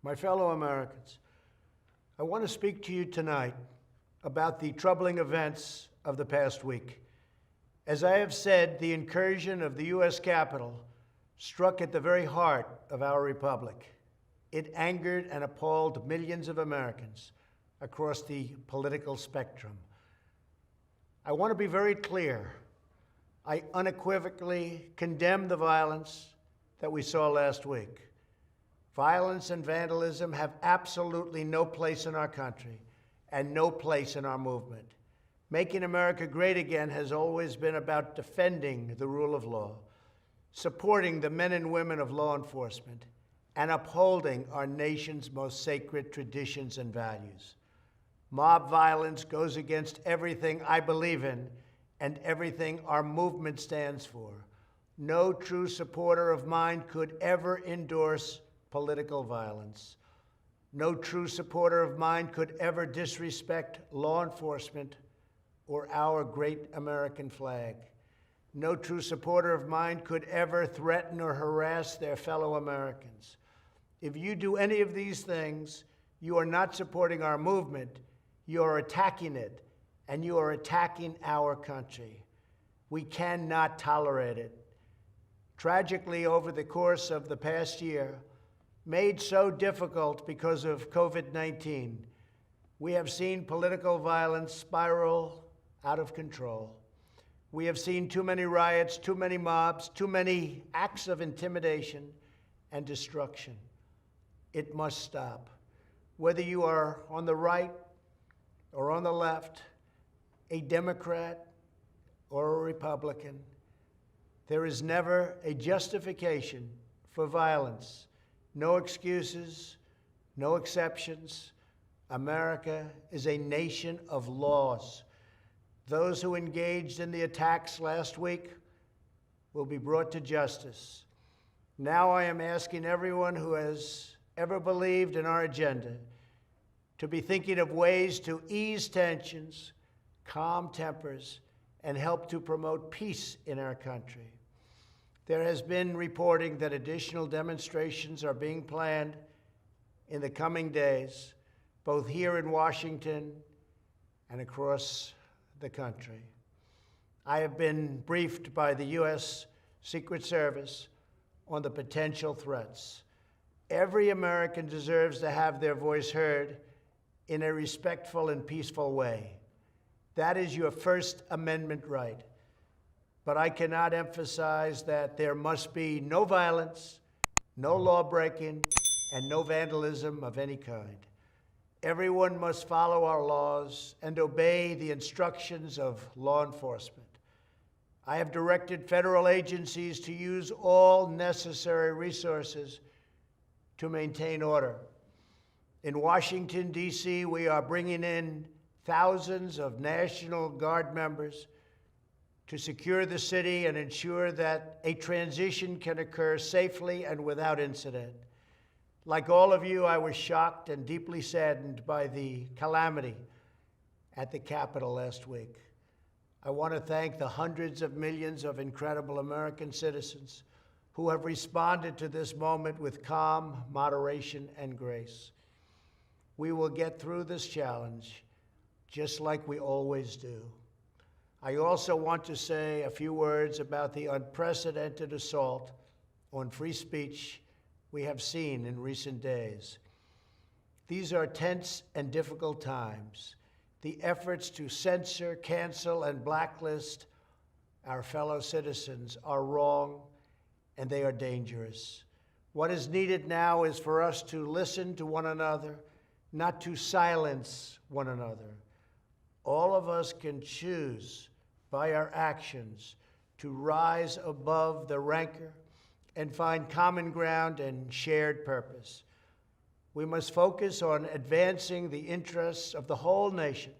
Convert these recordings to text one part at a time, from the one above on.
My fellow Americans, I want to speak to you tonight about the troubling events of the past week. As I have said, the incursion of the U.S. Capitol struck at the very heart of our republic. It angered and appalled millions of Americans across the political spectrum. I want to be very clear. I unequivocally condemn the violence that we saw last week. Violence and vandalism have absolutely no place in our country and no place in our movement. Making America great again has always been about defending the rule of law, supporting the men and women of law enforcement, and upholding our nation's most sacred traditions and values. Mob violence goes against everything I believe in and everything our movement stands for. No true supporter of mine could ever endorse political violence. No true supporter of mine could ever disrespect law enforcement or our great American flag. No true supporter of mine could ever threaten or harass their fellow Americans. If you do any of these things, you are not supporting our movement, you are attacking it, and you are attacking our country. We cannot tolerate it. Tragically, over the course of the past year, made so difficult because of COVID-19, we have seen political violence spiral out of control. We have seen too many riots, too many mobs, too many acts of intimidation and destruction. It must stop. Whether you are on the right or on the left, a Democrat or a Republican, there is never a justification for violence. No excuses, no exceptions. America is a nation of laws. Those who engaged in the attacks last week will be brought to justice. Now I am asking everyone who has ever believed in our agenda to be thinking of ways to ease tensions, calm tempers, and help to promote peace in our country. There has been reporting that additional demonstrations are being planned in the coming days, both here in Washington and across the country. I have been briefed by the U.S. Secret Service on the potential threats. Every American deserves to have their voice heard in a respectful and peaceful way. That is your First Amendment right. But I cannot emphasize that there must be no violence, no law-breaking, and no vandalism of any kind. Everyone must follow our laws and obey the instructions of law enforcement. I have directed federal agencies to use all necessary resources to maintain order. In Washington, D.C., we are bringing in thousands of National Guard members to secure the city and ensure that a transition can occur safely and without incident. Like all of you, I was shocked and deeply saddened by the calamity at the Capitol last week. I want to thank the hundreds of millions of incredible American citizens who have responded to this moment with calm, moderation, and grace. We will get through this challenge just like we always do. I also want to say a few words about the unprecedented assault on free speech we have seen in recent days. These are tense and difficult times. The efforts to censor, cancel, and blacklist our fellow citizens are wrong, and they are dangerous. What is needed now is for us to listen to one another, not to silence one another. All of us can choose by our actions to rise above the rancor and find common ground and shared purpose. We must focus on advancing the interests of the whole nation,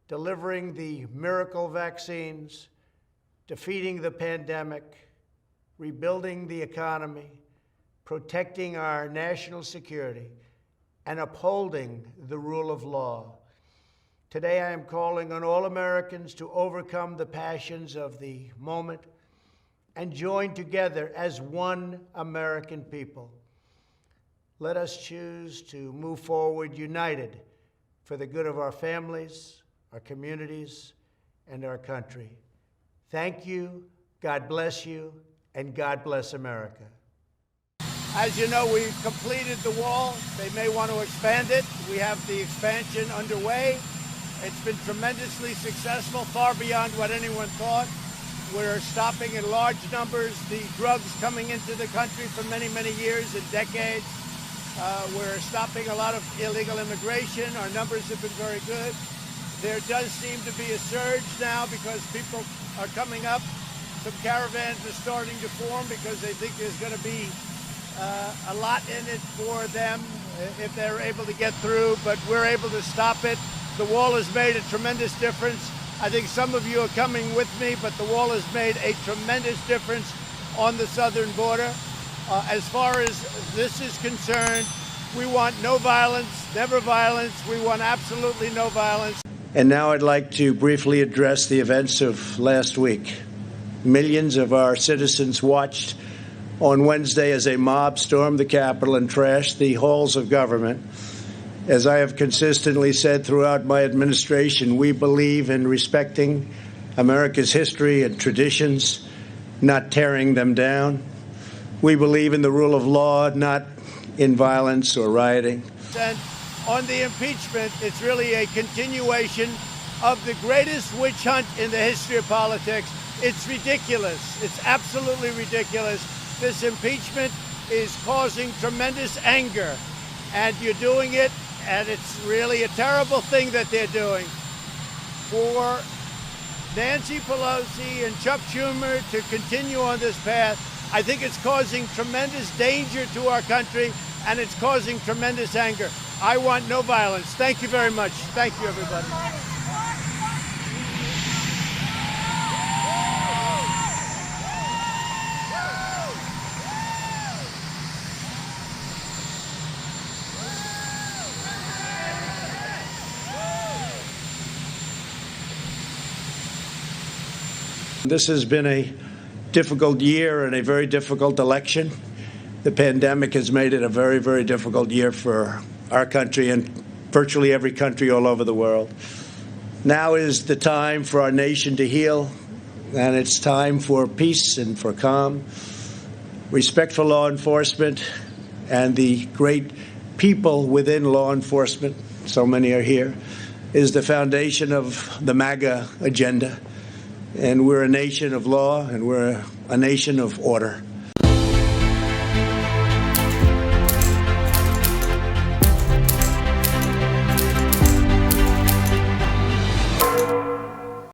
delivering the miracle vaccines, defeating the pandemic, rebuilding the economy, protecting our national security, and upholding the rule of law. Today, I am calling on all Americans to overcome the passions of the moment and join together as one American people. let us choose to move forward united for the good of our families, our communities, and our country. Thank you, God bless you, and God bless America. As you know, we've completed the wall. They may want to expand it. We have the expansion underway. It's been tremendously successful, far beyond what anyone thought. We're stopping in large numbers the drugs coming into the country for many, many years and decades. We're stopping a lot of illegal immigration. Our numbers have been very good. There does seem to be a surge now because people are coming up. Some caravans are starting to form because they think there's going to be a lot in it for them if they're able to get through, but we're able to stop it. The wall has made a tremendous difference. I think some of you are coming with me, but the wall has made a tremendous difference on the southern border. As far as this is concerned, we want no violence, never violence. We want absolutely no violence. And now I'd like to briefly address the events of last week. Millions of our citizens watched on Wednesday as a mob stormed the Capitol and trashed the halls of government. As I have consistently said throughout my administration, we believe in respecting America's history and traditions, not tearing them down. We believe in the rule of law, not in violence or rioting. And on the impeachment, it's really a continuation of the greatest witch hunt in the history of politics. It's ridiculous. It's absolutely ridiculous. This impeachment is causing tremendous anger, and you're doing it, and it's really a terrible thing that they're doing. For Nancy Pelosi and Chuck Schumer to continue on this path, I think it's causing tremendous danger to our country, and it's causing tremendous anger. I want no violence. Thank you very much. Thank you, everybody. This has been a difficult year and a very difficult election. The pandemic has made it a very, very difficult year for our country and virtually every country all over the world. Now is the time for our nation to heal, and it's time for peace and for calm, respect for law enforcement and the great people within law enforcement, so many are here, is the foundation of the MAGA agenda. And we're a nation of law, and we're a nation of order.